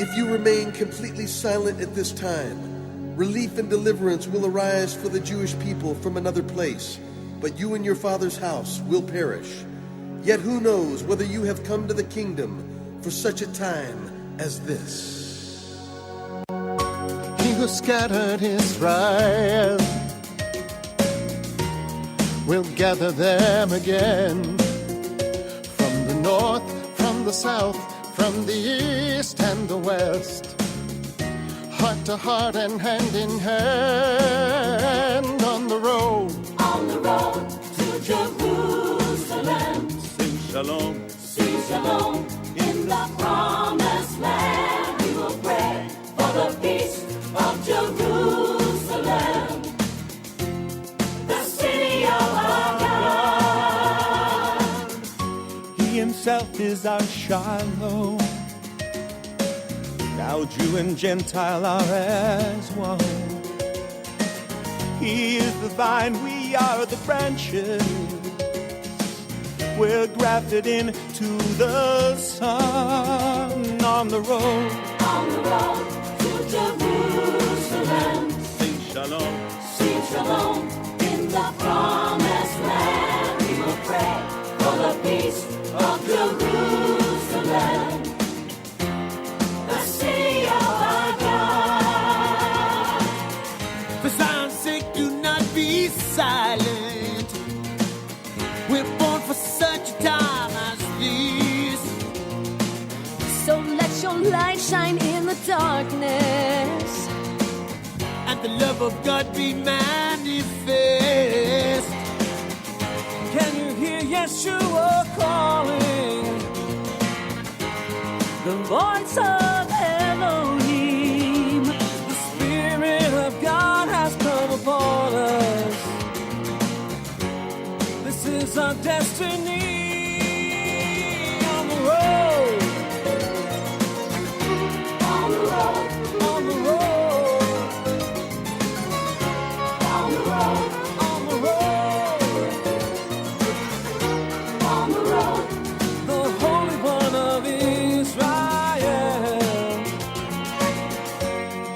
If you remain completely silent at this time, relief and deliverance will arise for the Jewish people from another place, but you and your father's house will perish. Yet who knows whether you have come to the kingdom for such a time as this. He who scattered Israel will gather them again, from the north, from the south, from the east and the west, heart to heart and hand in hand, on the road to Jerusalem. Sing shalom, in the promised land. We will pray for the peace of Jerusalem, the city of our God. He himself is our Shalom. Now Jew and Gentile are as one. He is the vine, we are the branches. We're grafted into the sun, on the road to Jerusalem. Sing shalom, In the promised land, we will pray for the peace of Jerusalem, the city of our God. For Zion's sake, do not be silent. We're born for such a time as this. So let your light shine in the darkness, And the love of God be manifest. Can you hear Yeshua calling? The voice of Elohim. The Spirit of God has come upon us. This is our destiny. On the road. On the road, On the road. on the road, On the road. on the road. The Holy One of Israel.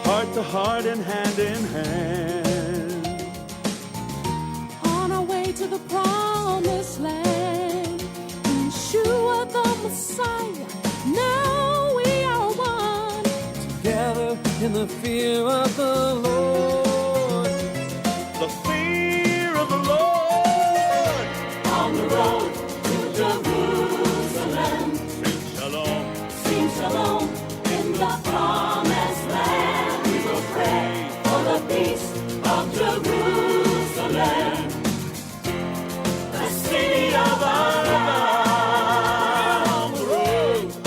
heart to heart and hand in hand. on our way to the promised land. Yeshua the Messiah, now we are one. Together in the fear of the Lord. The fear of the Lord. On the road to Jerusalem. Sing shalom, In the promised land, we will pray for the peace of Jerusalem, the city of our God.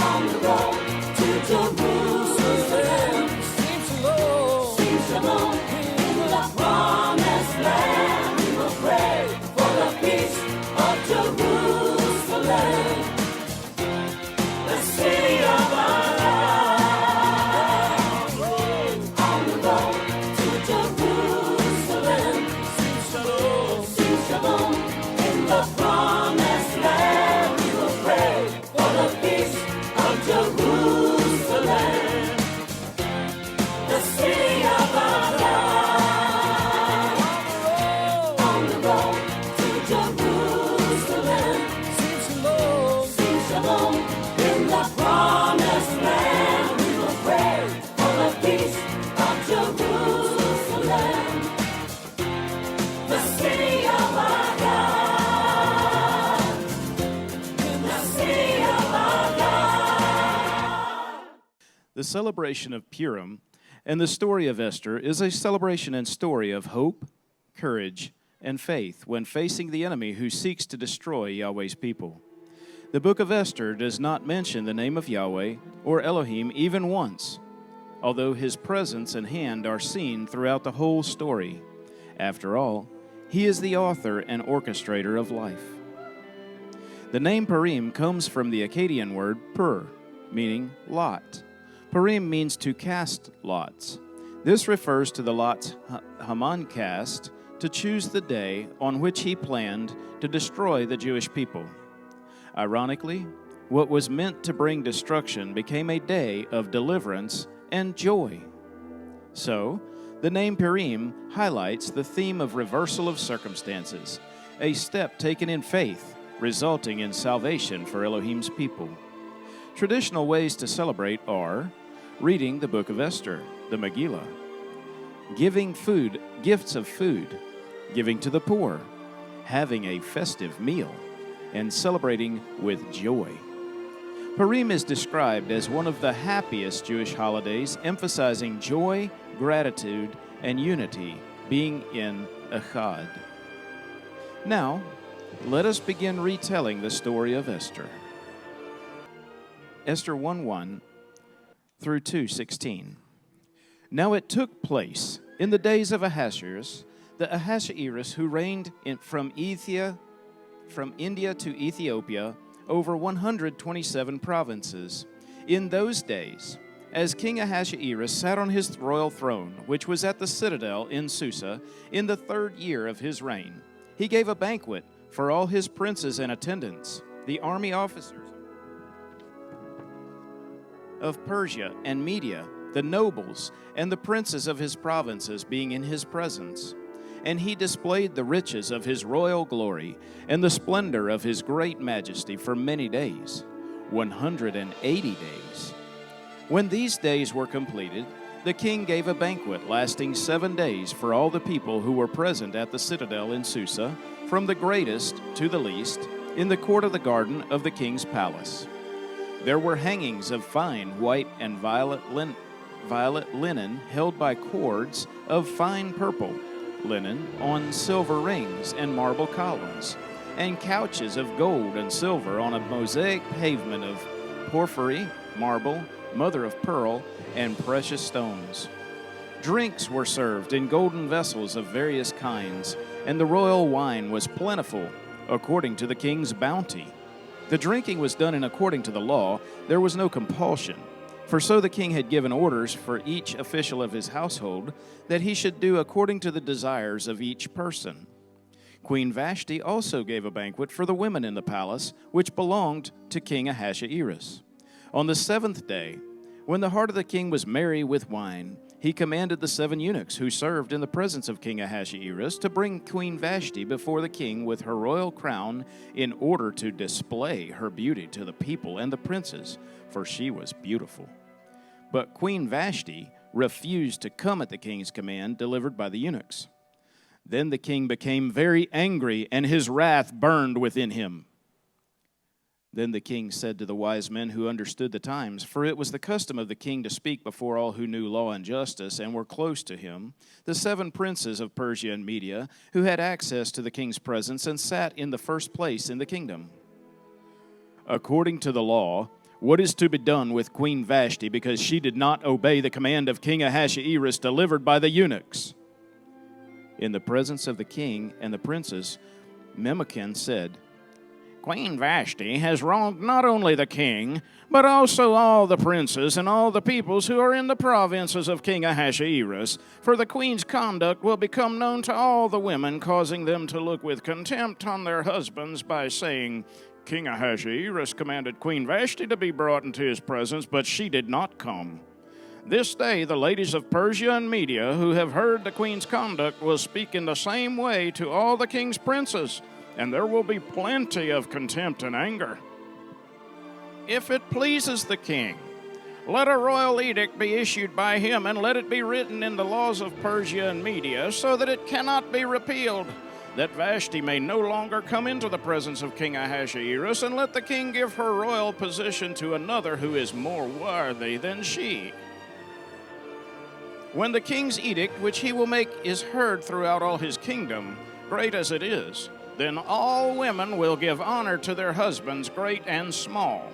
On the road to Jerusalem. Sing shalom. In the promised land, we will pray for the peace of Jerusalem, the city of our God. On the road to Jerusalem. Sing shalom. In the promised land, we will pray for the peace of Jerusalem, the city of our God. On the road to Jerusalem. Sing shalom. In the promised land, we will pray for the peace of Jerusalem, the city of our God. The city of our God. The celebration of Purim and the story of Esther is a celebration and story of hope, courage, and faith when facing the enemy who seeks to destroy Yahweh's people. The book of Esther does not mention the name of Yahweh or Elohim even once, although his presence and hand are seen throughout the whole story. After all, he is the author and orchestrator of life. The name Purim comes from the Akkadian word pur, meaning lot. Purim means to cast lots. This refers to the lots Haman cast to choose the day on which he planned to destroy the Jewish people. Ironically, what was meant to bring destruction became a day of deliverance and joy. So, the name Purim highlights the theme of reversal of circumstances, a step taken in faith, resulting in salvation for Elohim's people. Traditional ways to celebrate are reading the book of Esther, the Megillah, giving food, gifts of food, giving to the poor, having a festive meal, and celebrating with joy. Purim is described as one of the happiest Jewish holidays, emphasizing joy, gratitude, and unity, being in Echad. Now, let us begin retelling the story of Esther. Esther 1:1 through 2:16. Now it took place in the days of Ahasuerus, the Ahasuerus who reigned from India to Ethiopia, over 127 provinces. In those days, as King Ahasuerus sat on his royal throne, which was at the citadel in Susa, in the 3rd year of his reign, he gave a banquet for all his princes and attendants, the army officers of Persia and Media, the nobles, and the princes of his provinces being in his presence. And he displayed the riches of his royal glory and the splendor of his great majesty for many days, 180 days. When these days were completed, the king gave a banquet lasting 7 days for all the people who were present at the citadel in Susa, from the greatest to the least, in the court of the garden of the king's palace. There were hangings of fine white and violet linen held by cords of fine purple linen on silver rings and marble columns, and couches of gold and silver on a mosaic pavement of porphyry, marble, mother of pearl, and precious stones. Drinks were served in golden vessels of various kinds, and the royal wine was plentiful, according to the king's bounty. The drinking was done in according to the law. There was no compulsion. For so the king had given orders for each official of his household that he should do according to the desires of each person. Queen Vashti also gave a banquet for the women in the palace, which belonged to King Ahasuerus. On the 7th day, when the heart of the king was merry with wine, he commanded the 7 eunuchs who served in the presence of King Ahasuerus to bring Queen Vashti before the king with her royal crown, in order to display her beauty to the people and the princes, for she was beautiful. But Queen Vashti refused to come at the king's command delivered by the eunuchs. Then the king became very angry, and his wrath burned within him. Then the king said to the wise men who understood the times, for it was the custom of the king to speak before all who knew law and justice and were close to him, the 7 princes of Persia and Media, who had access to the king's presence and sat in the first place in the kingdom. According to the law, what is to be done with Queen Vashti, because she did not obey the command of King Ahasuerus delivered by the eunuchs? In the presence of the king and the princes, Memucan said, Queen Vashti has wronged not only the king, but also all the princes and all the peoples who are in the provinces of King Ahasuerus, for the queen's conduct will become known to all the women, causing them to look with contempt on their husbands by saying, King Ahasuerus commanded Queen Vashti to be brought into his presence, but she did not come. This day the ladies of Persia and Media, who have heard the queen's conduct, will speak in the same way to all the king's princes, and there will be plenty of contempt and anger. If it pleases the king, let a royal edict be issued by him, and let it be written in the laws of Persia and Media, so that it cannot be repealed, that Vashti may no longer come into the presence of King Ahasuerus, and let the king give her royal position to another who is more worthy than she. When the king's edict, which he will make, is heard throughout all his kingdom, great as it is, then all women will give honor to their husbands, great and small.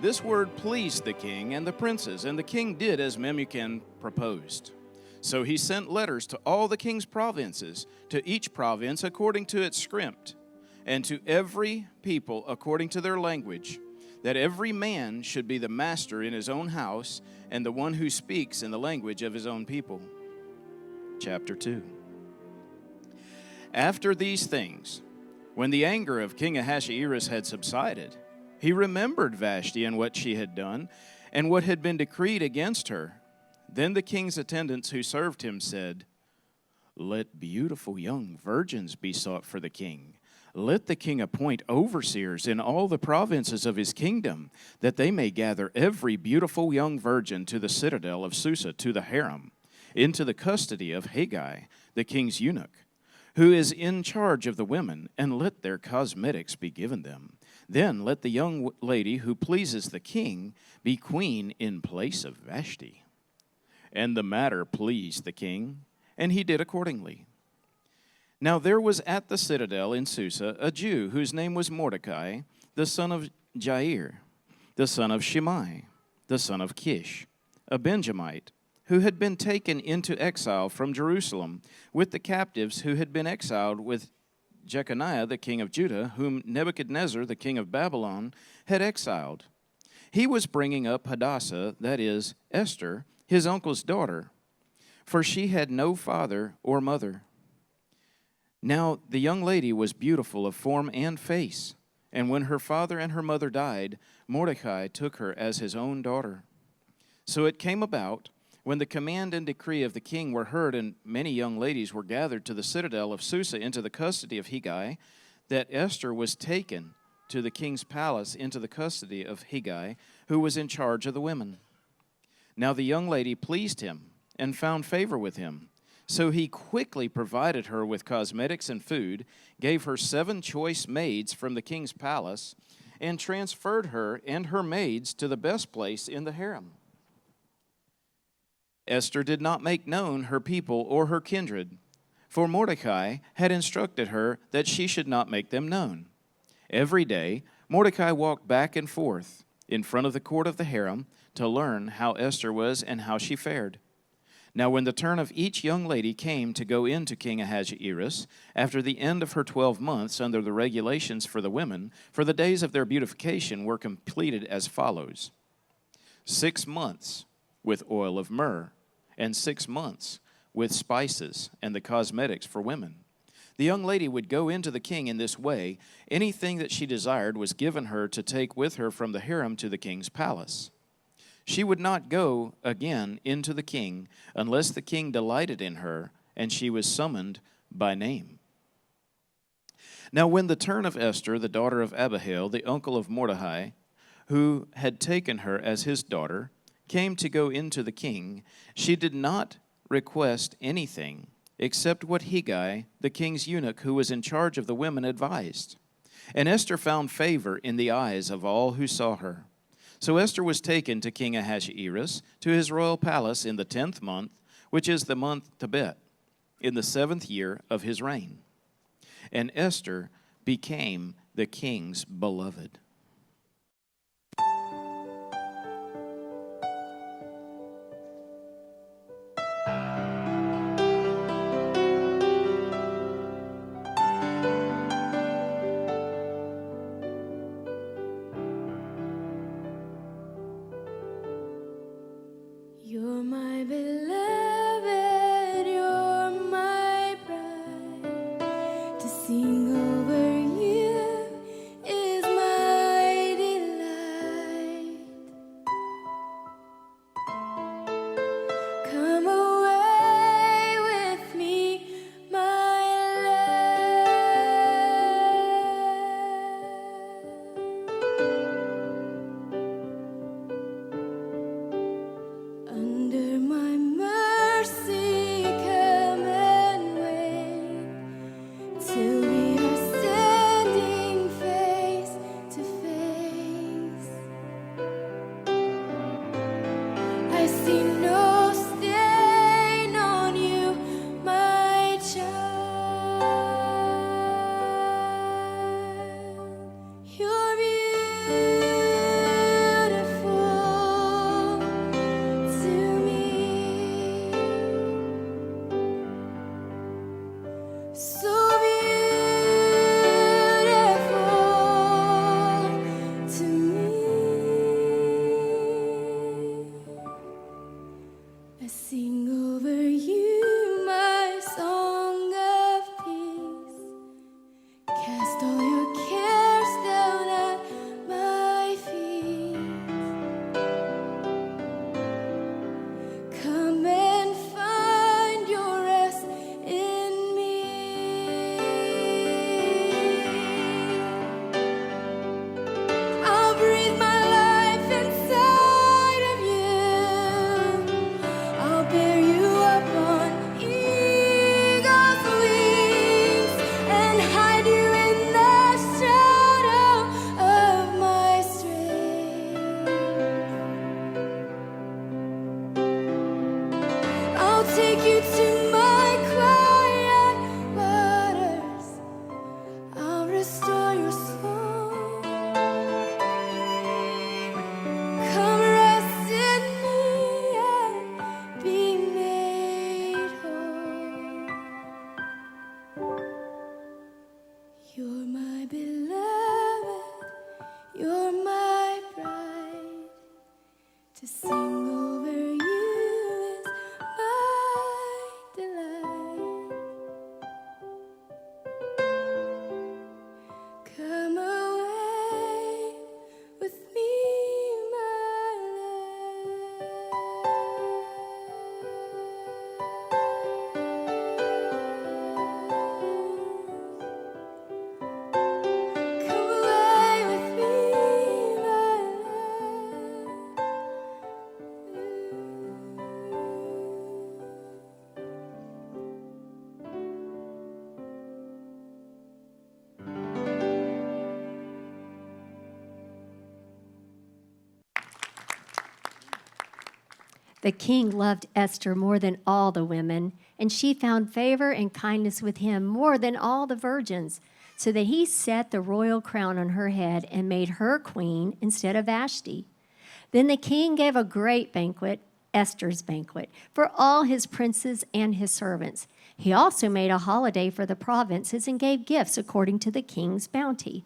This word pleased the king and the princes, and the king did as Memucan proposed. So he sent letters to all the king's provinces, to each province according to its script, and to every people according to their language, that every man should be the master in his own house, and the one who speaks in the language of his own people. Chapter 2. After these things, when the anger of King Ahasuerus had subsided, He remembered Vashti and what she had done, and what had been decreed against her. Then the king's attendants who served him said, "Let beautiful young virgins be sought for the king. Let the king appoint overseers in all the provinces of his kingdom, that they may gather every beautiful young virgin to the citadel of Susa, to the harem, into the custody of Haggai, the king's eunuch, who is in charge of the women, and let their cosmetics be given them. Then let the young lady who pleases the king be queen in place of Vashti." And the matter pleased the king, and he did accordingly. Now there was at the citadel in Susa a Jew whose name was Mordecai, the son of Jair, the son of Shimei, the son of Kish, a Benjamite, who had been taken into exile from Jerusalem with the captives who had been exiled with Jeconiah, the king of Judah, whom Nebuchadnezzar, the king of Babylon, had exiled. He was bringing up Hadassah, that is, Esther, his uncle's daughter, for she had no father or mother. Now the young lady was beautiful of form and face, and when her father and her mother died, Mordecai took her as his own daughter. So it came about, when the command and decree of the king were heard, and many young ladies were gathered to the citadel of Susa into the custody of Haggai, that Esther was taken to the king's palace into the custody of Haggai, who was in charge of the women. Now the young lady pleased him and found favor with him. So he quickly provided her with cosmetics and food, gave her 7 choice maids from the king's palace, and transferred her and her maids to the best place in the harem. Esther did not make known her people or her kindred, for Mordecai had instructed her that she should not make them known. Every day Mordecai walked back and forth in front of the court of the harem to learn how Esther was and how she fared. Now when the turn of each young lady came to go in to King Ahasuerus, after the end of her 12 months under the regulations for the women, for the days of their beautification were completed as follows: 6 months with oil of myrrh, and 6 months with spices and the cosmetics for women. The young lady would go into the king in this way. Anything that she desired was given her to take with her from the harem to the king's palace. She would not go again into the king unless the king delighted in her, and she was summoned by name. Now when the turn of Esther, the daughter of Abihail, the uncle of Mordecai, who had taken her as his daughter, came to go into the king, she did not request anything except what Haggai, the king's eunuch who was in charge of the women, advised. And Esther found favor in the eyes of all who saw her. So Esther was taken to King Ahasuerus to his royal palace in the 10th month, which is the month Tebet, in the 7th year of his reign. And Esther became the king's beloved. You're my beloved, you're my bride. To sing over you is my restore your soul. Come rest in me and be made whole. You're my beloved, you're my bride. To sing over you is my delight. Come away with me, my love. Come away with me, my The king loved Esther more than all the women, and she found favor and kindness with him more than all the virgins, so that he set the royal crown on her head and made her queen instead of Vashti. Then the king gave a great banquet, Esther's banquet, for all his princes and his servants. He also made a holiday for the provinces and gave gifts according to the king's bounty.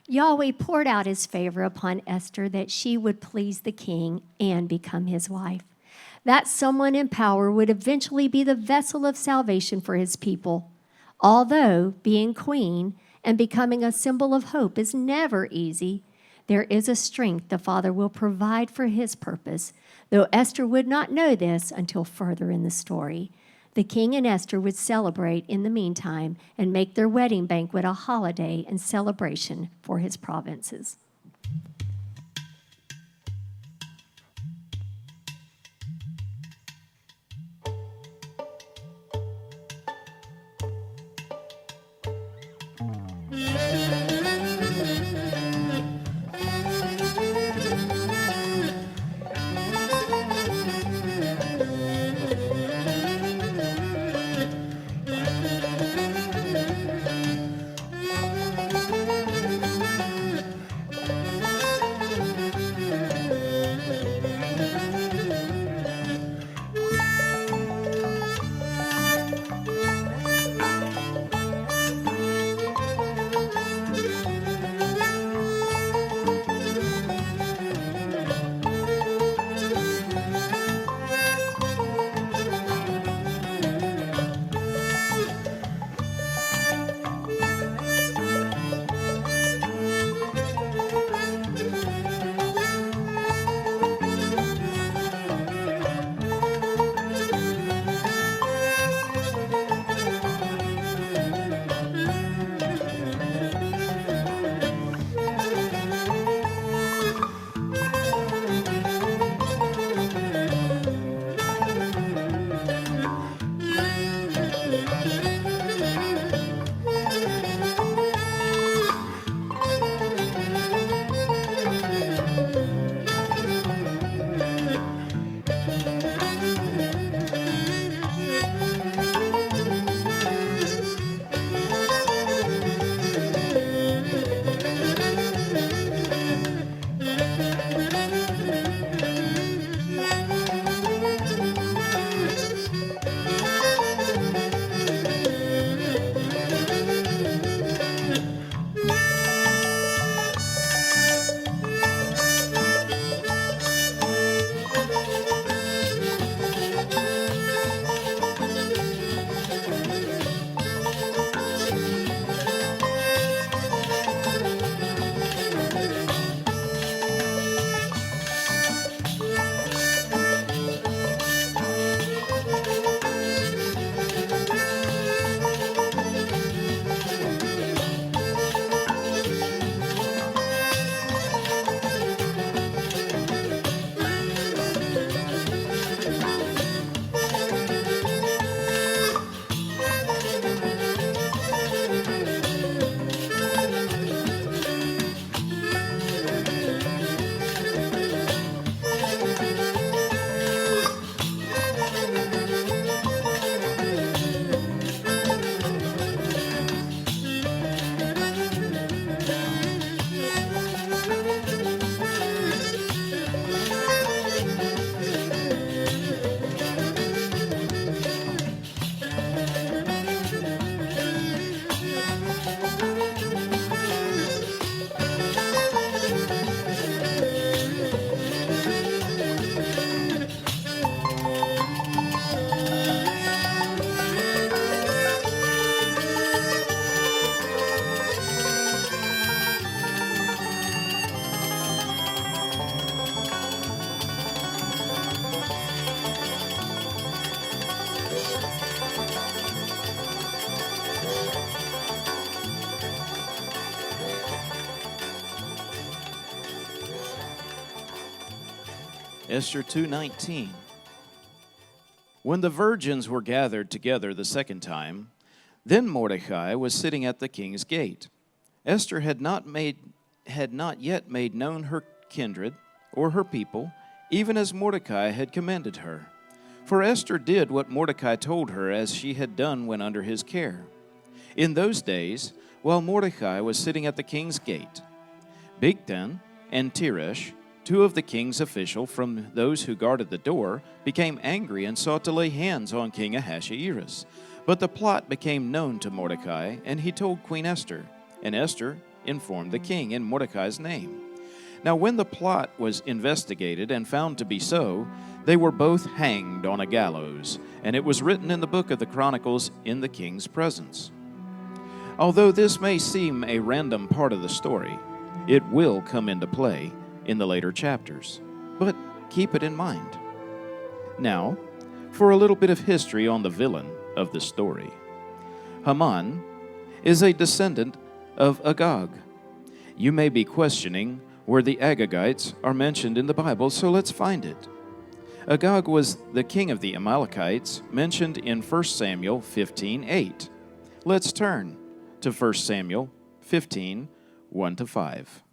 Yahweh poured out his favor upon Esther that she would please the king and become his wife. That someone in power would eventually be the vessel of salvation for his people. Although being queen and becoming a symbol of hope is never easy, there is a strength the Father will provide for his purpose, though Esther would not know this until further in the story. The king and Esther would celebrate in the meantime and make their wedding banquet a holiday and celebration for his provinces. Esther 2:19. When the virgins were gathered together the second time, then Mordecai was sitting at the king's gate. Esther had not yet made known her kindred or her people, even as Mordecai had commanded her. For Esther did what Mordecai told her, as she had done when under his care. In those days, while Mordecai was sitting at the king's gate, Bigthan and Teresh, two of the king's officials from those who guarded the door, became angry and sought to lay hands on King Ahasuerus. But the plot became known to Mordecai, and he told Queen Esther, and Esther informed the king in Mordecai's name. Now when the plot was investigated and found to be so, they were both hanged on a gallows, and it was written in the book of the Chronicles in the king's presence. Although this may seem a random part of the story, it will come into play in the later chapters, but keep it in mind. Now, for a little bit of history on the villain of the story. Haman is a descendant of Agag. You may be questioning where the Agagites are mentioned in the Bible, so let's find it. Agag was the king of the Amalekites, mentioned in 1 Samuel 15:8. Let's turn to 1 Samuel 15, 1-5.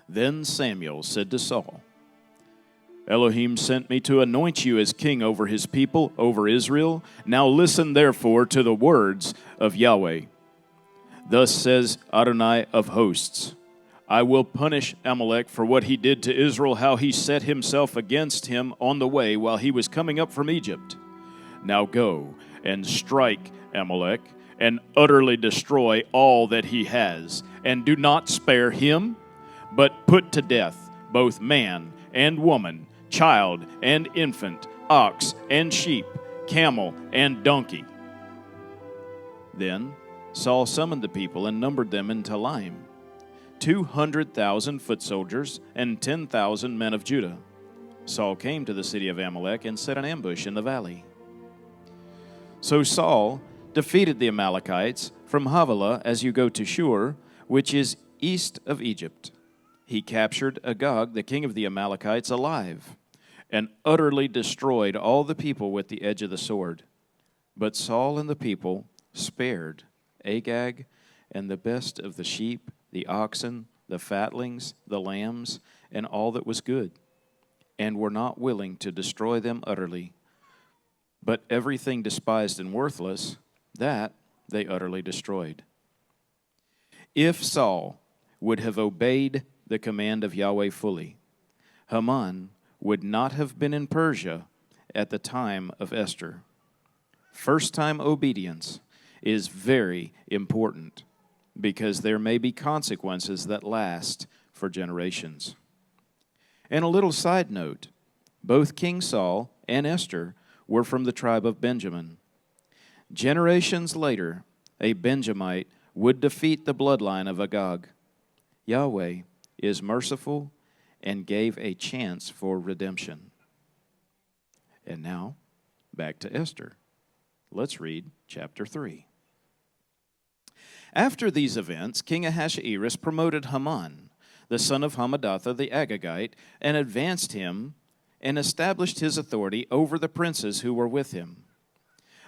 Then Samuel said to Saul, Elohim sent me to anoint you as king over his people, over Israel. Now listen therefore to the words of Yahweh. Thus says Adonai of hosts, I will punish Amalek for what he did to Israel, how he set himself against him on the way while he was coming up from Egypt. Now go and strike Amalek and utterly destroy all that he has, and do not spare him, but put to death both man and woman, child and infant, ox and sheep, camel and donkey. Then Saul summoned the people and numbered them in Telaim, 200,000 foot soldiers and 10,000 men of Judah. Saul came to the city of Amalek and set an ambush in the valley. So Saul defeated the Amalekites from Havilah as you go to Shur, which is east of Egypt. He captured Agag, the king of the Amalekites, alive, and utterly destroyed all the people with the edge of the sword. But Saul and the people spared Agag and the best of the sheep, the oxen, the fatlings, the lambs, and all that was good, and were not willing to destroy them utterly. But everything despised and worthless, that they utterly destroyed. If Saul would have obeyed the command of Yahweh fully, Haman would not have been in Persia at the time of Esther. First-time obedience is very important because there may be consequences that last for generations. And a little side note, both King Saul and Esther were from the tribe of Benjamin. Generations later, a Benjamite would defeat the bloodline of Agag. Yahweh is merciful and gave a chance for redemption. And now, back to Esther. Let's read chapter 3. After these events, King Ahasuerus promoted Haman, the son of Hammedatha the Agagite, and advanced him and established his authority over the princes who were with him.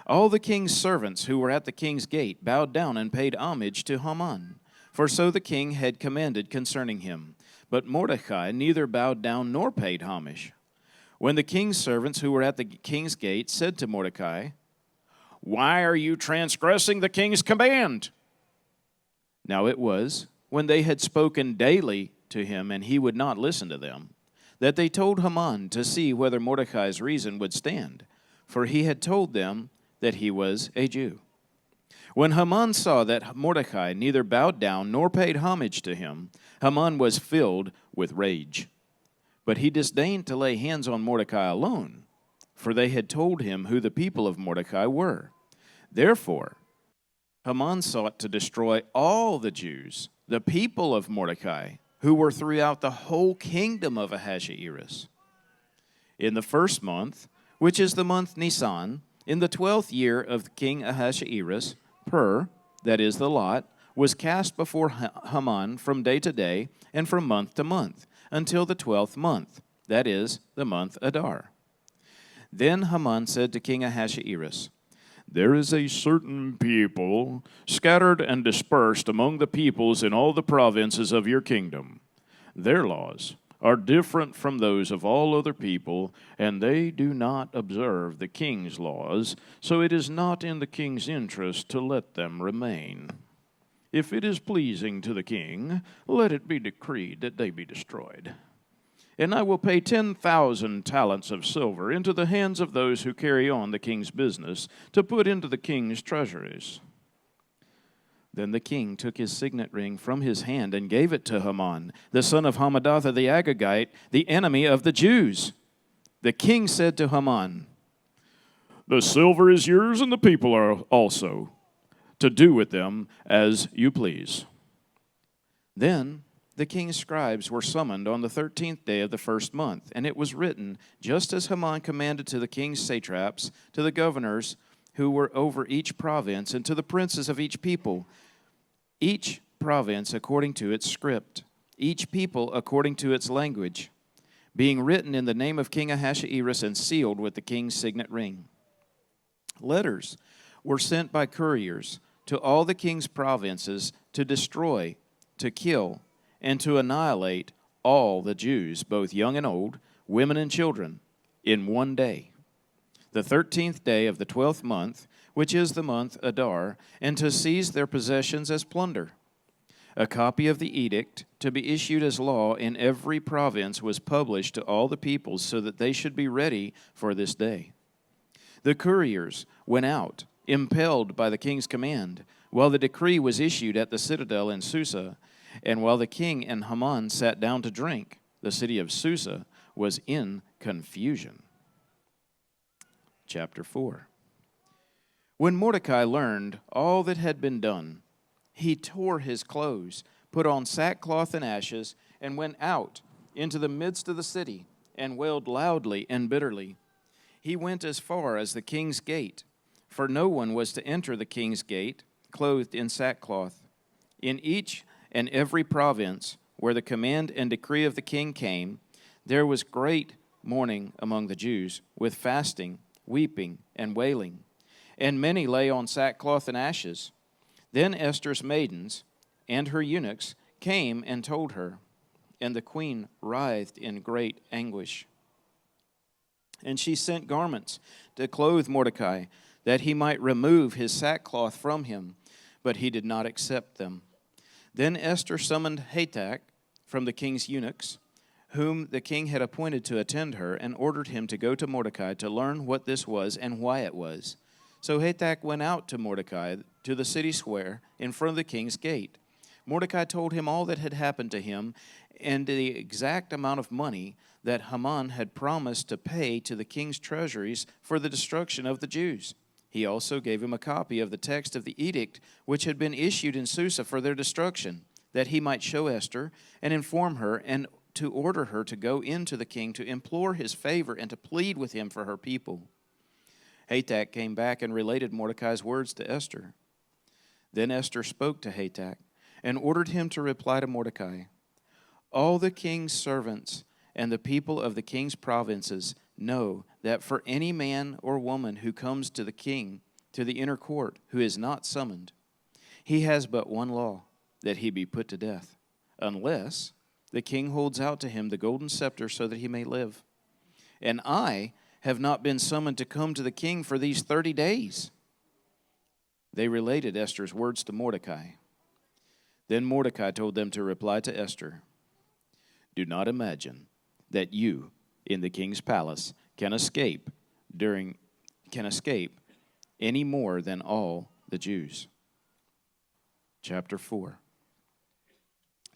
All the king's servants who were at the king's gate bowed down and paid homage to Haman, for so the king had commanded concerning him. But Mordecai neither bowed down nor paid homage. When the king's servants who were at the king's gate said to Mordecai, Why are you transgressing the king's command? Now it was, when they had spoken daily to him and he would not listen to them, that they told Haman to see whether Mordecai's reason would stand, for he had told them that he was a Jew. When Haman saw that Mordecai neither bowed down nor paid homage to him, Haman was filled with rage. But he disdained to lay hands on Mordecai alone, for they had told him who the people of Mordecai were. Therefore, Haman sought to destroy all the Jews, the people of Mordecai, who were throughout the whole kingdom of Ahasuerus. In the first month, which is the month Nisan, in the 12th year of King Ahasuerus, that is the lot, was cast before Haman from day to day and from month to month, until the 12th month, that is, the month Adar. Then Haman said to King Ahasuerus, "There is a certain people scattered and dispersed among the peoples in all the provinces of your kingdom. Their laws are different from those of all other people, and they do not observe the king's laws, so it is not in the king's interest to let them remain. If it is pleasing to the king, let it be decreed that they be destroyed. And I will pay 10,000 talents of silver into the hands of those who carry on the king's business, to put into the king's treasuries." Then the king took his signet ring from his hand and gave it to Haman, the son of Hammedatha the Agagite, the enemy of the Jews. The king said to Haman, "The silver is yours, and the people are also, to do with them as you please." Then the king's scribes were summoned on the 13th day of the first month, and it was written, just as Haman commanded, to the king's satraps, to the governors who were over each province, and to the princes of each people, each province according to its script, each people according to its language, being written in the name of King Ahasuerus and sealed with the king's signet ring. Letters were sent by couriers to all the king's provinces to destroy, to kill, and to annihilate all the Jews, both young and old, women and children, in one day, the 13th day of the 12th month, which is the month Adar, and to seize their possessions as plunder. A copy of the edict, to be issued as law in every province, was published to all the peoples, so that they should be ready for this day. The couriers went out, impelled by the king's command, while the decree was issued at the citadel in Susa, and while the king and Haman sat down to drink, the city of Susa was in confusion. Chapter 4. When Mordecai learned all that had been done, he tore his clothes, put on sackcloth and ashes, and went out into the midst of the city, and wailed loudly and bitterly. He went as far as the king's gate, for no one was to enter the king's gate clothed in sackcloth. In each and every province where the command and decree of the king came, there was great mourning among the Jews, with fasting, weeping, and wailing. And many lay on sackcloth and ashes. Then Esther's maidens and her eunuchs came and told her, and the queen writhed in great anguish. And she sent garments to clothe Mordecai, that he might remove his sackcloth from him, but he did not accept them. Then Esther summoned Hatach from the king's eunuchs, whom the king had appointed to attend her, and ordered him to go to Mordecai to learn what this was and why it was. So Hatach went out to Mordecai to the city square in front of the king's gate. Mordecai told him all that had happened to him, and the exact amount of money that Haman had promised to pay to the king's treasuries for the destruction of the Jews. He also gave him a copy of the text of the edict which had been issued in Susa for their destruction, that he might show Esther and inform her, and to order her to go in to the king to implore his favor and to plead with him for her people. Hatach came back and related Mordecai's words to Esther. Then Esther spoke to Hatach and ordered him to reply to Mordecai, "All the king's servants and the people of the king's provinces know that for any man or woman who comes to the king, to the inner court, who is not summoned, he has but one law, that he be put to death, unless the king holds out to him the golden scepter so that he may live. And I have not been summoned to come to the king for these 30 days. They related Esther's words to Mordecai. Then Mordecai told them to reply to Esther, "Do not imagine that you in the king's palace can escape any more than all the Jews." Chapter 4.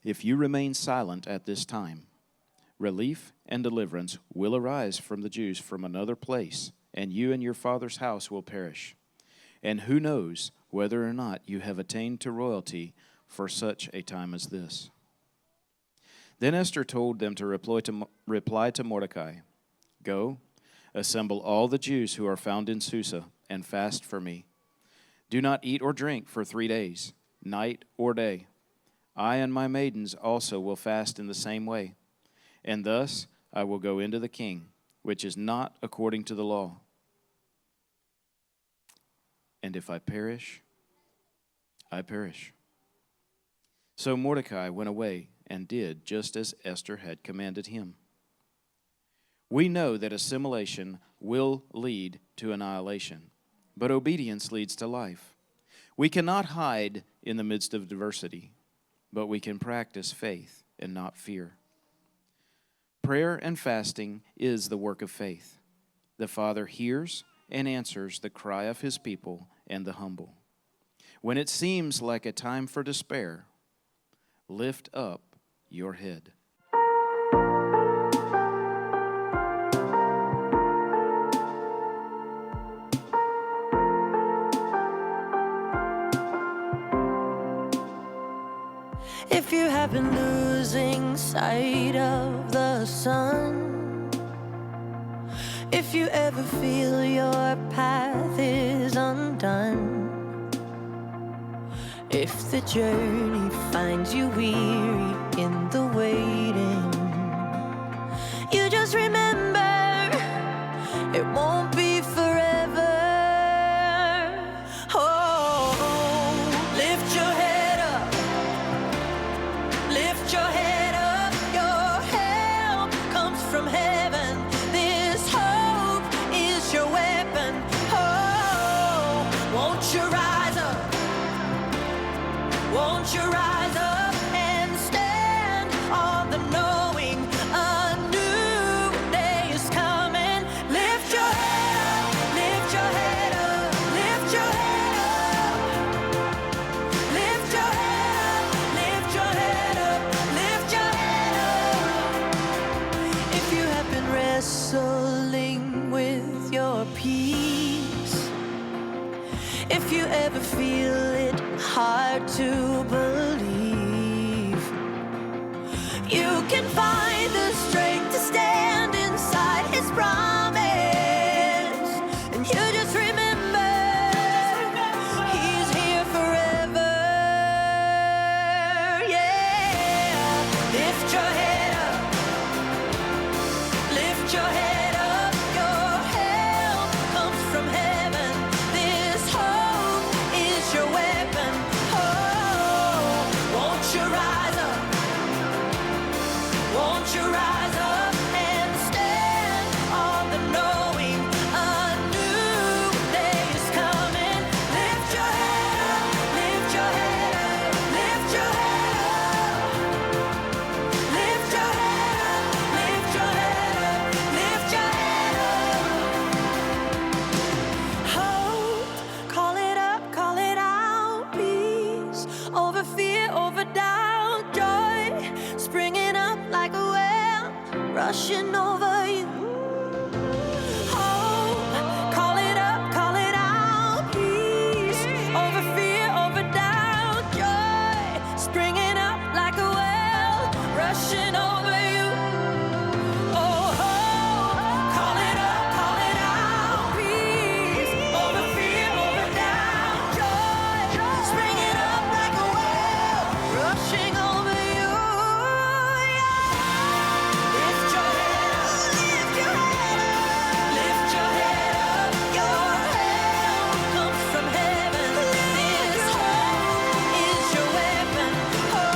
If you remain silent at this time, relief and deliverance will arise from the Jews from another place, and you and your father's house will perish. And who knows whether or not you have attained to royalty for such a time as this. Then Esther told them to reply to Mordecai, "Go, assemble all the Jews who are found in Susa, and fast for me. Do not eat or drink for 3 days, night or day. I and my maidens also will fast in the same way. And thus I will go into the king, which is not according to the law. And if I perish, I perish." So Mordecai went away and did just as Esther had commanded him. We know that assimilation will lead to annihilation, but obedience leads to life. We cannot hide in the midst of diversity, but we can practice faith and not fear. Prayer and fasting is the work of faith. The Father hears and answers the cry of his people and the humble. When it seems like a time for despair, lift up your head. If you have been losing sight of the sun, if you ever feel your path is undone, if the journey finds you weary in the waiting, you just remember it won't be forever. Oh, lift your head up. Lift your head up, your help comes from heaven. This hope is your weapon. Oh, won't you rise up? Won't you rise up and stand on the knowing a new day is coming? Lift your head up, lift your head up, lift your head up. Lift your head up, lift your head up, lift your head up. If you have been wrestling with your peace, if you ever feel it hard to believe, you can find the strength to stand inside his promise. And you just remember, he's here forever. Yeah, lift your head up, lift your head up, your help comes from heaven. This hope is your weapon. Oh, won't you rise up? Won't you rise up and stand on the knowing a new day is coming? Lift your head up, lift your head up, lift your head up. Lift your head up, lift your head up, lift your head up. Hope, call it up, call it out. Peace over fear, over doubt. Joy springing up like a well, rushing over you. Hope, call it up, call it out. Peace over fear, over doubt. Joy springing up like a well, rushing over you. Oh, call it up, call it out. Peace over fear, over doubt. Joy springing up like a well, rushing over you. Lift your head up, lift your head up, lift your head up. Your help comes from heaven. This hope is your weapon. Oh,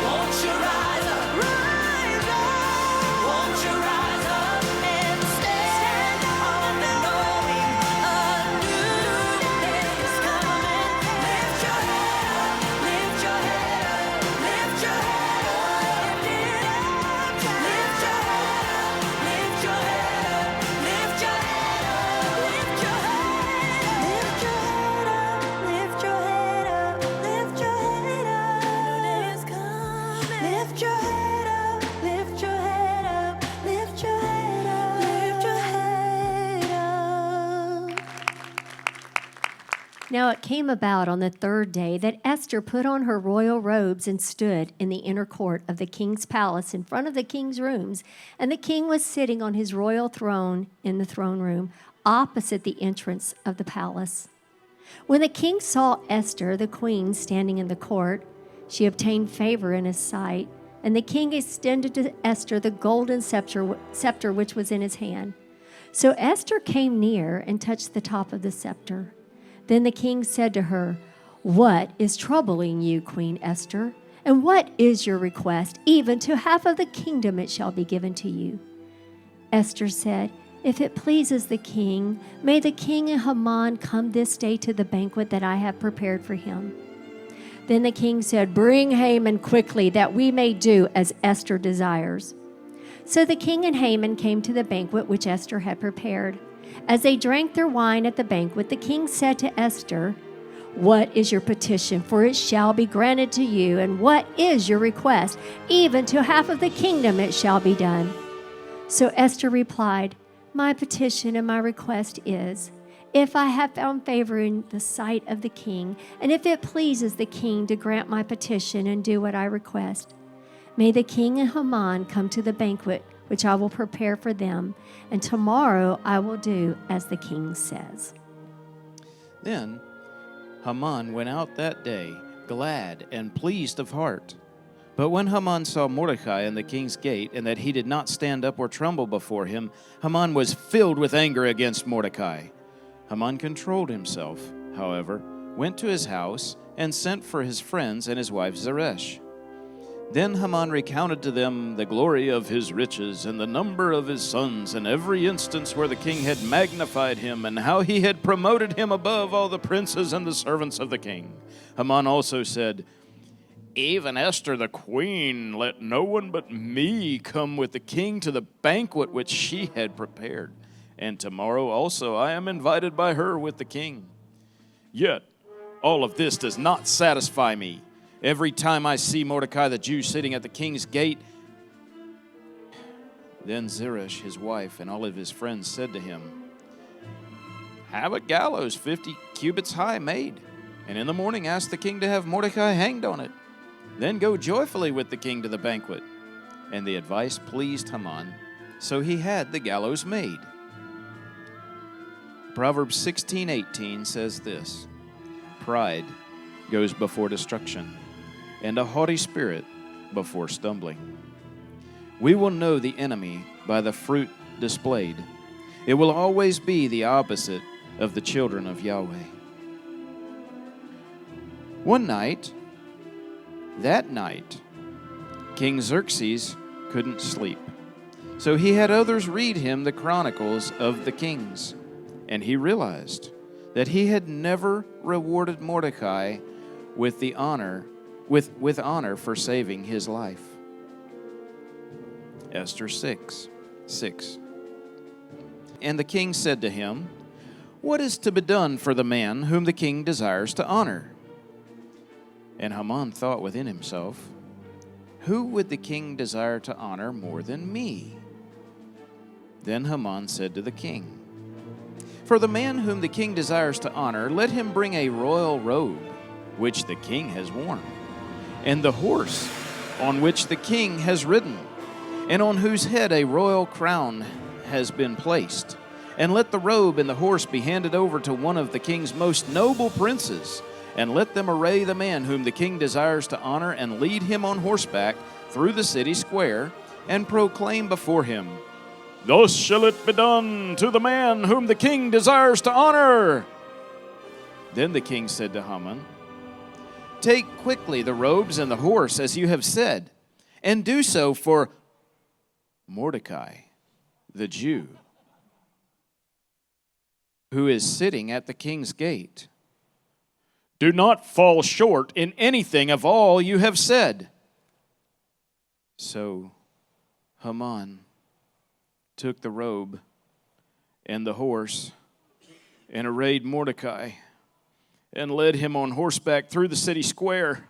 won't you rise up? Rise up. Won't you rise up and stand on the knowing a new day is coming? Lift your head up, lift your head up, lift your head up, lift your head up, lift your head up, lift your head up, lift your head up, lift your head up, lift your head up. Lift your head up, lift your head up, lift your head up, lift your head up. Now it came about on the third day that Esther put on her royal robes and stood in the inner court of the king's palace in front of the king's rooms. And the king was sitting on his royal throne in the throne room, opposite the entrance of the palace. When the king saw Esther, the queen, standing in the court, she obtained favor in his sight. And the king extended to Esther the golden scepter which was in his hand. So Esther came near and touched the top of the scepter. Then the king said to her, "What is troubling you, Queen Esther? And what is your request? Even to half of the kingdom it shall be given to you." Esther said, "If it pleases the king, may the king and Haman come this day to the banquet that I have prepared for him." Then the king said, "Bring Haman quickly, that we may do as Esther desires." So the king and Haman came to the banquet which Esther had prepared. As they drank their wine at the banquet, the king said to Esther, "What is your petition? For it shall be granted to you. And what is your request? Even to half of the kingdom it shall be done." So Esther replied, "My petition and my request is, if I have found favor in the sight of the king, and if it pleases the king to grant my petition and do what I request, may the king and Haman come to the banquet which I will prepare for them, and tomorrow I will do as the king says." Then Haman went out that day, glad and pleased of heart. But when Haman saw Mordecai in the king's gate, and that he did not stand up or tremble before him, Haman was filled with anger against Mordecai. Haman controlled himself, however, went to his house, and sent for his friends and his wife Zeresh. Then Haman recounted to them the glory of his riches, and the number of his sons, and every instance where the king had magnified him, and how he had promoted him above all the princes and the servants of the king. Haman also said, "Even Esther the queen, let no one but me come with the king to the banquet which she had prepared. And tomorrow also I am invited by her with the king. Yet all of this does not satisfy me. Every time I see Mordecai the Jew sitting at the king's gate." Then Zeresh, his wife, and all of his friends said to him, "Have a gallows 50 cubits high made, and in the morning ask the king to have Mordecai hanged on it. Then go joyfully with the king to the banquet." And the advice pleased Haman, so he had the gallows made. Proverbs 16:18 says this, "Pride goes before destruction, and a haughty spirit before stumbling." We will know the enemy by the fruit displayed. It will always be the opposite of the children of Yahweh. That night, King Xerxes couldn't sleep. So he had others read him the chronicles of the kings, and he realized that he had never rewarded Mordecai with honor for saving his life. Esther 6:6. And the king said to him, "What is to be done for the man whom the king desires to honor?" And Haman thought within himself, "Who would the king desire to honor more than me?" Then Haman said to the king, "For the man whom the king desires to honor, let him bring a royal robe, which the king has worn, and the horse on which the king has ridden, and on whose head a royal crown has been placed. And let the robe and the horse be handed over to one of the king's most noble princes, and let them array the man whom the king desires to honor, and lead him on horseback through the city square, and proclaim before him, 'Thus shall it be done to the man whom the king desires to honor.'" Then the king said to Haman, "Take quickly the robes and the horse, as you have said, and do so for Mordecai, the Jew, who is sitting at the king's gate. Do not fall short in anything of all you have said." So Haman took the robe and the horse and arrayed Mordecai and led him on horseback through the city square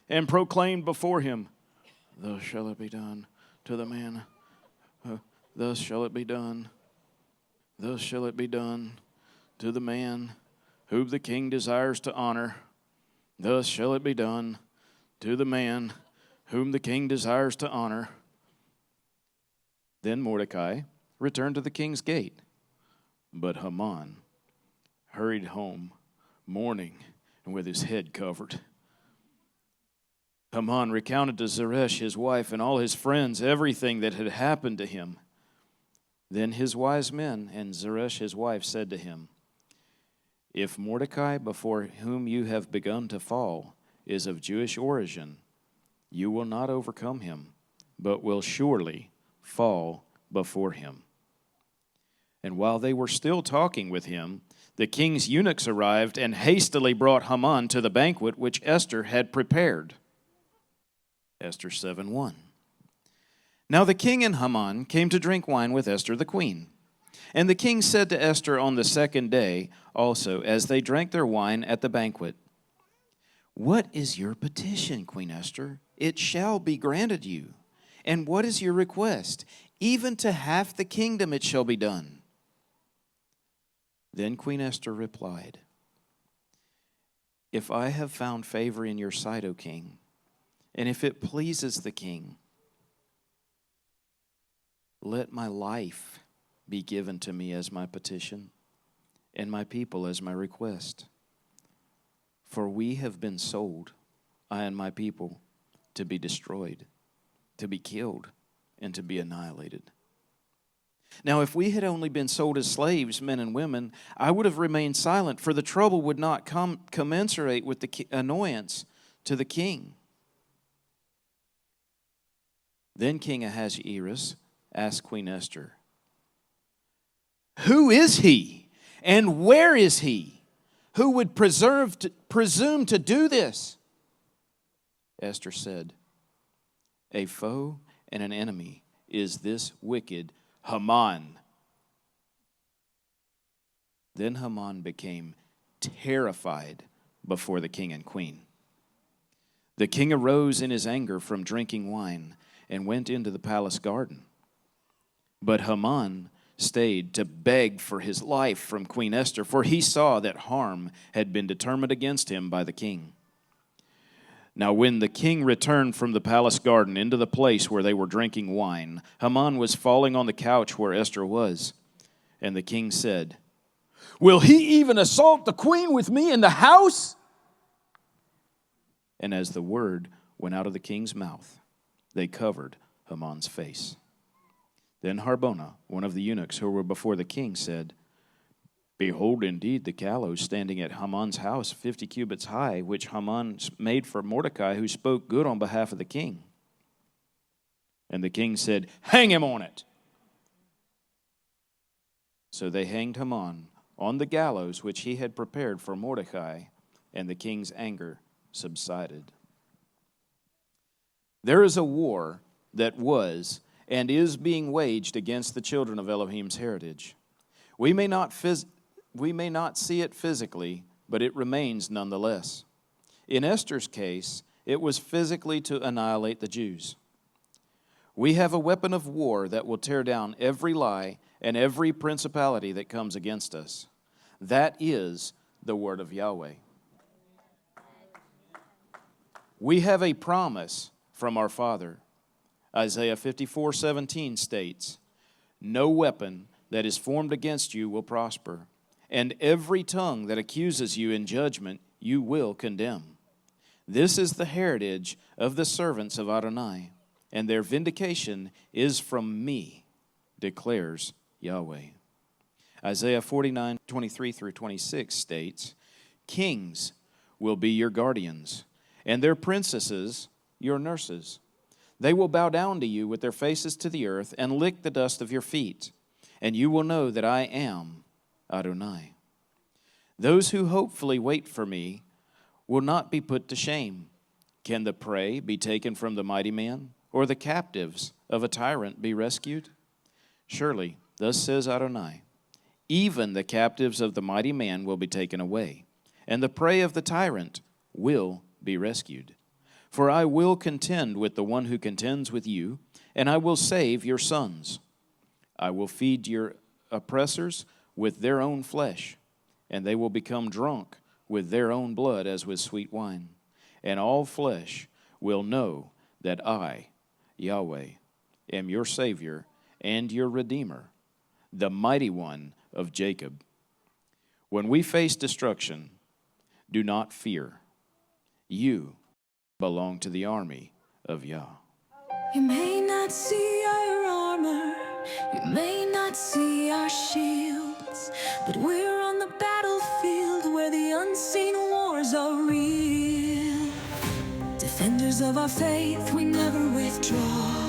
and proclaimed before him, "Thus shall it be done to the man. Thus shall it be done. Thus shall it be done to the man whom the king desires to honor. Thus shall it be done to the man whom the king desires to honor." Then Mordecai returned to the king's gate, but Haman hurried home, mourning and with his head covered. Haman recounted to Zeresh, his wife, and all his friends everything that had happened to him. Then his wise men and Zeresh, his wife, said to him, "If Mordecai, before whom you have begun to fall, is of Jewish origin, you will not overcome him, but will surely fall before him." And while they were still talking with him, the king's eunuchs arrived and hastily brought Haman to the banquet which Esther had prepared. Esther 7:1. Now the king and Haman came to drink wine with Esther the queen. And the king said to Esther on the second day also, as they drank their wine at the banquet, "What is your petition, Queen Esther? It shall be granted you. And what is your request? Even to half the kingdom it shall be done." Then Queen Esther replied, "If I have found favor in your sight, O king, and if it pleases the king, let my life be given to me as my petition, and my people as my request. For we have been sold, I and my people, to be destroyed, to be killed, and to be annihilated. Now, if we had only been sold as slaves, men and women, I would have remained silent, for the trouble would not commensurate with the annoyance to the king." Then King Ahasuerus asked Queen Esther, "Who is he, and where is he, who would presume to do this?" Esther said, "A foe and an enemy is this wicked Haman." Then Haman became terrified before the king and queen. The king arose in his anger from drinking wine and went into the palace garden. But Haman stayed to beg for his life from Queen Esther, for he saw that harm had been determined against him by the king. Now when the king returned from the palace garden into the place where they were drinking wine, Haman was falling on the couch where Esther was. And the king said, "Will he even assault the queen with me in the house?" And as the word went out of the king's mouth, they covered Haman's face. Then Harbona, one of the eunuchs who were before the king, said, "Behold, indeed, the gallows standing at Haman's house, 50 cubits high, which Haman made for Mordecai, who spoke good on behalf of the king." And the king said, "Hang him on it." So they hanged Haman on the gallows which he had prepared for Mordecai, and the king's anger subsided. There is a war that was and is being waged against the children of Elohim's heritage. We may not see it physically, but it remains nonetheless. In Esther's case, it was physically to annihilate the Jews. We have a weapon of war that will tear down every lie and every principality that comes against us. That is the word of Yahweh. We have a promise from our Father. Isaiah 54:17 states, "No weapon that is formed against you will prosper, and every tongue that accuses you in judgment you will condemn. This is the heritage of the servants of Adonai, and their vindication is from me, declares Yahweh." Isaiah 49:23 through 26 states, "Kings will be your guardians, and their princesses your nurses. They will bow down to you with their faces to the earth and lick the dust of your feet, and you will know that I am Adonai. Those who hopefully wait for me will not be put to shame. Can the prey be taken from the mighty man, or the captives of a tyrant be rescued? Surely, thus says Adonai, even the captives of the mighty man will be taken away, and the prey of the tyrant will be rescued. For I will contend with the one who contends with you, and I will save your sons. I will feed your oppressors with their own flesh, and they will become drunk with their own blood as with sweet wine. And all flesh will know that I, Yahweh, am your Savior and your Redeemer, the mighty one of Jacob. When we face destruction, do not fear. You belong to the army of Yah. You may not see our armor, you may not see our shields, but we're on the battlefield where the unseen wars are real. Defenders of our faith, we never withdraw.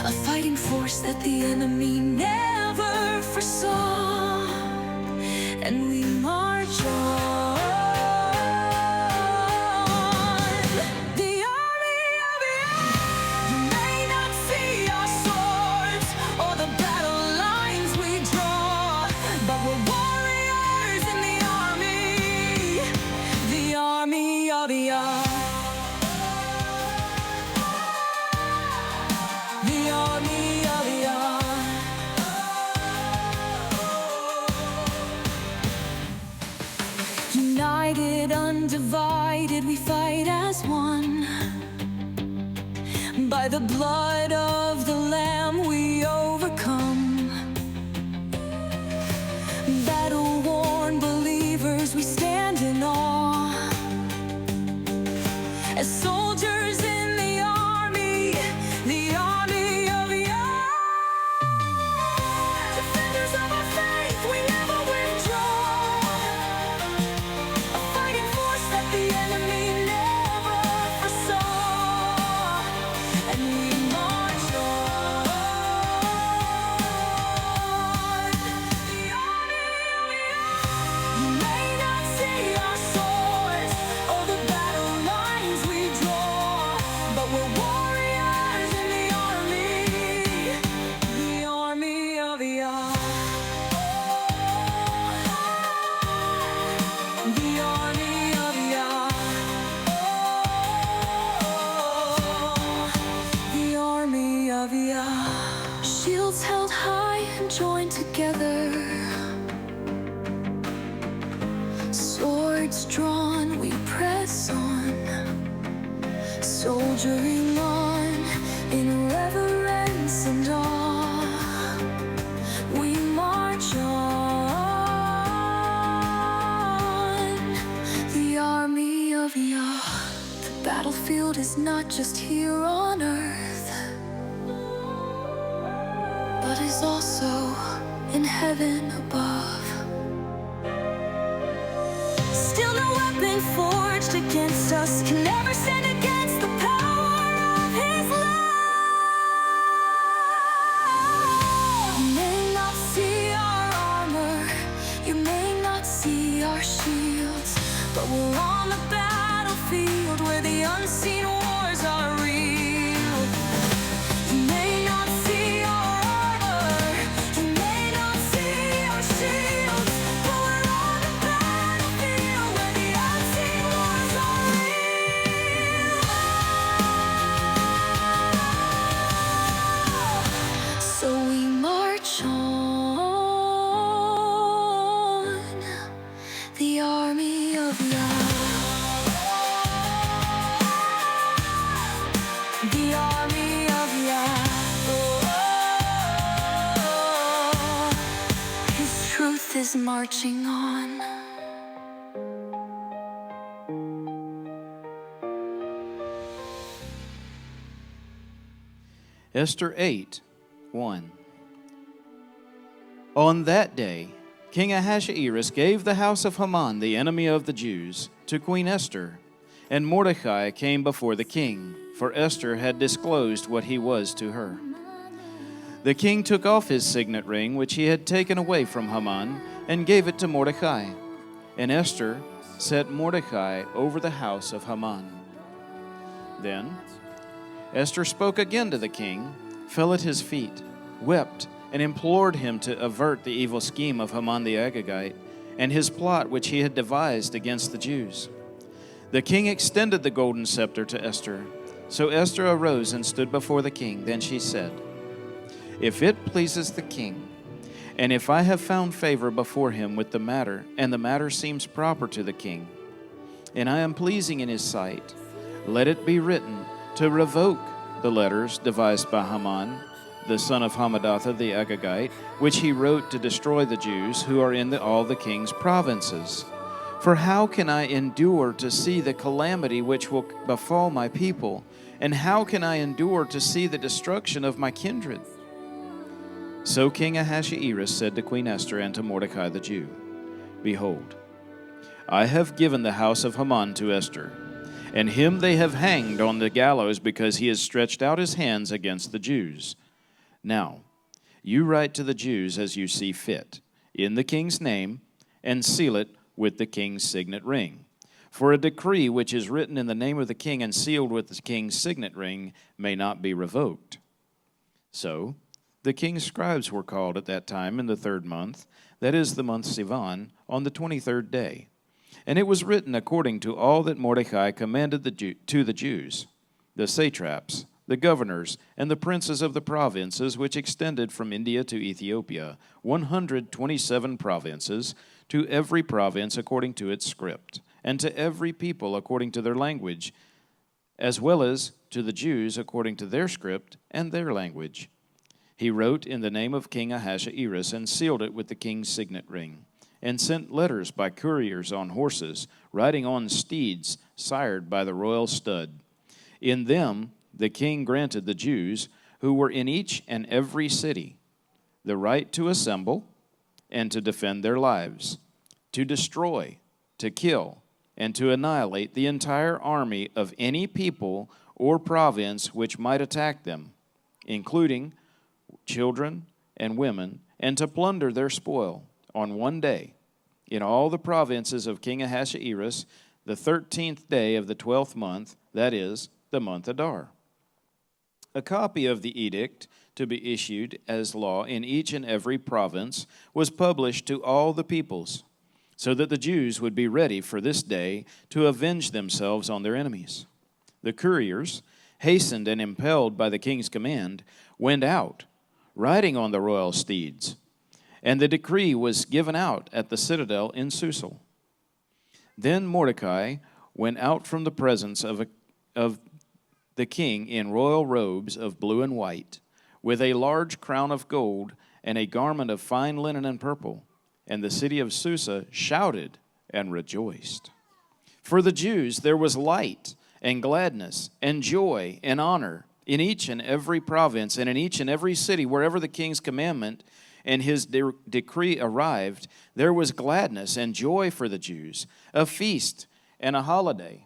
A fighting force that the enemy never foresaw. And we march on. The army of Yah. You may not see our swords or the battle lines we draw, but we're warriors in the army of Yah. The army of Yah. United, undivided, we fight as one. By the blood of the Lamb we overcome. Battle-worn believers, we stand in awe. As soldiers in the army of Yah. Defenders of our faith, we never withdraw. A fighting force that the enemy never foresaw. And we march on. The army of Yah. You may not see our swords or the battle lines we draw, but we're warriors in the army of Yah. The army of Yah. The army of Yah. Shields held high and joined together. Swords drawn, we press on. Soldiering on in reverence and awe. We march on. The army of Yah. The battlefield is not just here on earth, but is also in heaven above. Still no weapon forged against us can ever stand against the power of His love. You may not see our armor, you may not see our shields, but we're on the battlefield where the unseen wars are real. You may not see our armor, you may not see our shields, but we're on the battlefield where the unseen wars are real. So we march on. The army of Yah. The army of Yah. His truth is marching on. Esther 8:1. On that day, King Ahasuerus gave the house of Haman, the enemy of the Jews, to Queen Esther, and Mordecai came before the king, for Esther had disclosed what he was to her. The king took off his signet ring, which he had taken away from Haman, and gave it to Mordecai. And Esther set Mordecai over the house of Haman. Then Esther spoke again to the king, fell at his feet, wept, and implored him to avert the evil scheme of Haman the Agagite and his plot which he had devised against the Jews. The king extended the golden scepter to Esther. So Esther arose and stood before the king. Then she said, If it pleases the king, and if I have found favor before him with the matter, and the matter seems proper to the king, and I am pleasing in his sight, let it be written to revoke the letters devised by Haman, the son of Hammedatha the Agagite, which he wrote to destroy the Jews who are in all the king's provinces. For how can I endure to see the calamity which will befall my people? And how can I endure to see the destruction of my kindred? So King Ahasuerus said to Queen Esther and to Mordecai the Jew, Behold, I have given the house of Haman to Esther, and him they have hanged on the gallows because he has stretched out his hands against the Jews. Now, you write to the Jews as you see fit, in the king's name, and seal it with the king's signet ring. For a decree which is written in the name of the king and sealed with the king's signet ring may not be revoked. So the king's scribes were called at that time in the 3rd month, that is the month Sivan, on the 23rd day. And it was written according to all that Mordecai commanded to the Jews, the satraps, the governors, and the princes of the provinces which extended from India to Ethiopia, 127 provinces, to every province according to its script, and to every people according to their language, as well as to the Jews according to their script and their language. He wrote in the name of King Ahasuerus and sealed it with the king's signet ring, and sent letters by couriers on horses, riding on steeds sired by the royal stud. In them the king granted the Jews, who were in each and every city, the right to assemble and to defend their lives, to destroy, to kill, and to annihilate the entire army of any people or province which might attack them, including children and women, and to plunder their spoil on one day in all the provinces of King Ahasuerus, the 13th day of the 12th month, that is, the month Adar. A copy of the edict to be issued as law in each and every province was published to all the peoples, so that the Jews would be ready for this day to avenge themselves on their enemies. The couriers, hastened and impelled by the king's command, went out, riding on the royal steeds, and the decree was given out at the citadel in Susa. Then Mordecai went out from the presence of the king in royal robes of blue and white, with a large crown of gold and a garment of fine linen and purple. And the city of Susa shouted and rejoiced. For the Jews there was light and gladness and joy and honor in each and every province and in each and every city. Wherever the king's commandment and his decree arrived, there was gladness and joy for the Jews, a feast and a holiday.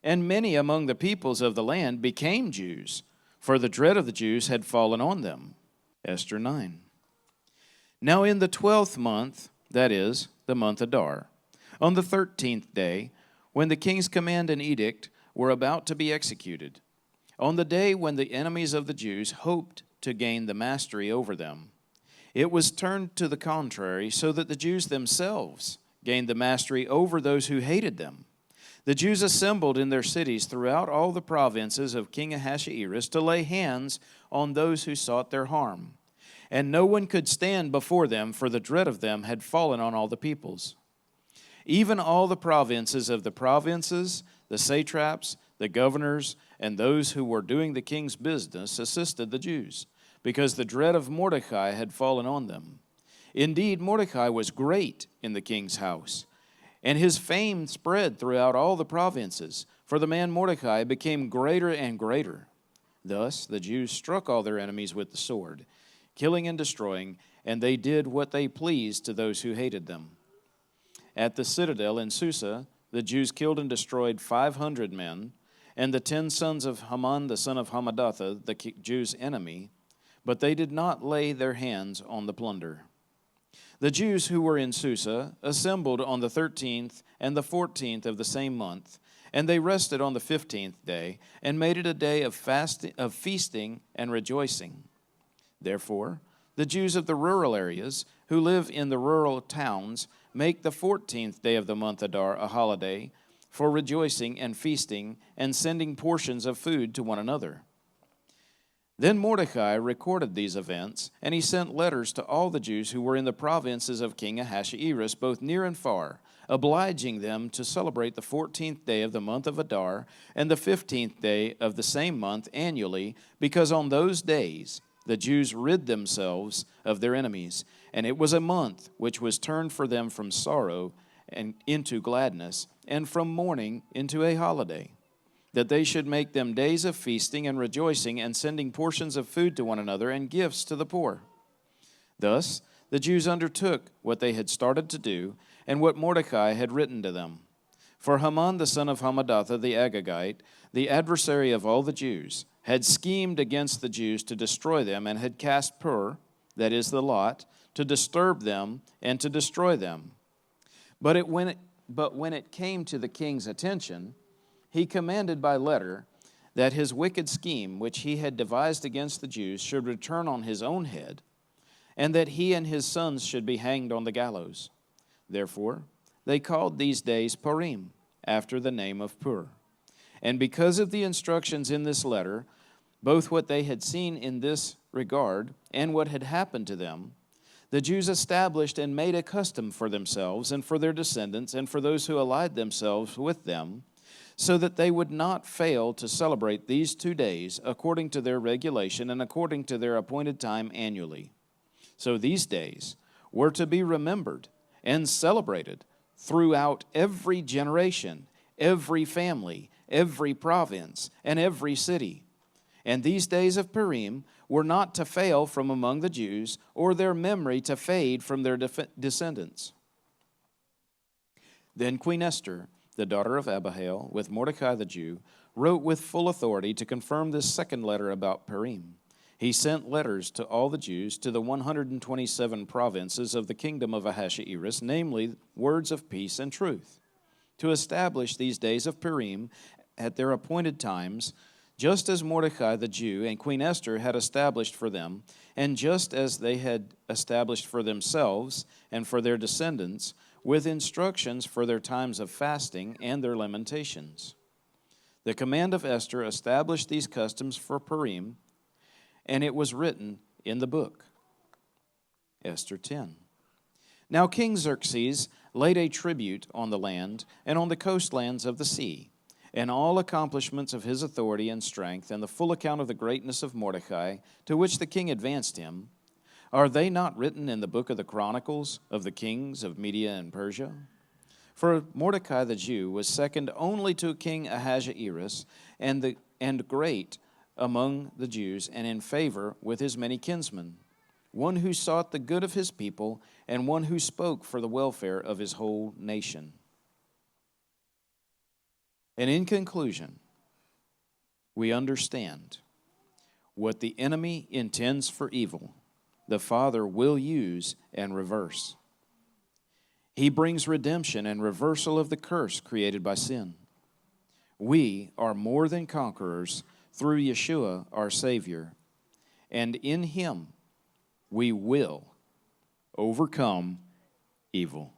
And many among the peoples of the land became Jews, for the dread of the Jews had fallen on them. Esther 9. Now in the 12th month, that is, the month Adar, on the 13th day, when the king's command and edict were about to be executed, on the day when the enemies of the Jews hoped to gain the mastery over them, it was turned to the contrary, so that the Jews themselves gained the mastery over those who hated them. The Jews assembled in their cities throughout all the provinces of King Ahasuerus to lay hands on those who sought their harm. And no one could stand before them, for the dread of them had fallen on all the peoples. Even all the provinces of the provinces, the satraps, the governors, and those who were doing the king's business assisted the Jews, because the dread of Mordecai had fallen on them. Indeed, Mordecai was great in the king's house, and his fame spread throughout all the provinces, for the man Mordecai became greater and greater. Thus the Jews struck all their enemies with the sword, killing and destroying, and they did what they pleased to those who hated them. At the citadel in Susa, the Jews killed and destroyed 500 men, and the 10 sons of Haman, the son of Hammedatha, the Jews' enemy, but they did not lay their hands on the plunder. The Jews who were in Susa assembled on the 13th and the 14th of the same month, and they rested on the 15th day, and made it a day of feasting and rejoicing. Therefore, the Jews of the rural areas who live in the rural towns make the 14th day of the month Adar a holiday for rejoicing and feasting and sending portions of food to one another. Then Mordecai recorded these events, and he sent letters to all the Jews who were in the provinces of King Ahasuerus, both near and far, obliging them to celebrate the 14th day of the month of Adar and the 15th day of the same month annually, because on those days the Jews rid themselves of their enemies, and it was a month which was turned for them from sorrow and into gladness, and from mourning into a holiday, that they should make them days of feasting and rejoicing, and sending portions of food to one another and gifts to the poor. Thus the Jews undertook what they had started to do, and what Mordecai had written to them. For Haman the son of Hammedatha the Agagite, the adversary of all the Jews, had schemed against the Jews to destroy them, and had cast Pur, that is the lot, to disturb them and to destroy them. But when it came to the king's attention, he commanded by letter that his wicked scheme, which he had devised against the Jews, should return on his own head, and that he and his sons should be hanged on the gallows. Therefore they called these days Purim, after the name of Pur. And because of the instructions in this letter, both what they had seen in this regard and what had happened to them, the Jews established and made a custom for themselves and for their descendants and for those who allied themselves with them, so that they would not fail to celebrate these 2 days according to their regulation and according to their appointed time annually. So these days were to be remembered and celebrated throughout every generation, every family, every province, and every city. And these days of Purim were not to fail from among the Jews, or their memory to fade from their descendants. Then Queen Esther, the daughter of Abihail, with Mordecai the Jew, wrote with full authority to confirm this second letter about Purim. He sent letters to all the Jews to the 127 provinces of the kingdom of Ahasuerus, namely words of peace and truth, to establish these days of Purim at their appointed times, just as Mordecai the Jew and Queen Esther had established for them, and just as they had established for themselves and for their descendants, with instructions for their times of fasting and their lamentations. The command of Esther established these customs for Purim, and it was written in the book. Esther 10. Now King Xerxes laid a tribute on the land and on the coastlands of the sea, and all accomplishments of his authority and strength, and the full account of the greatness of Mordecai, to which the king advanced him, are they not written in the book of the Chronicles of the kings of Media and Persia? For Mordecai the Jew was second only to King Ahasuerus, and great among the Jews, and in favor with his many kinsmen, one who sought the good of his people, and one who spoke for the welfare of his whole nation. And in conclusion, we understand what the enemy intends for evil, the Father will use and reverse. He brings redemption and reversal of the curse created by sin. We are more than conquerors through Yeshua, our Savior, and in Him we will overcome evil.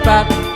Shabbat.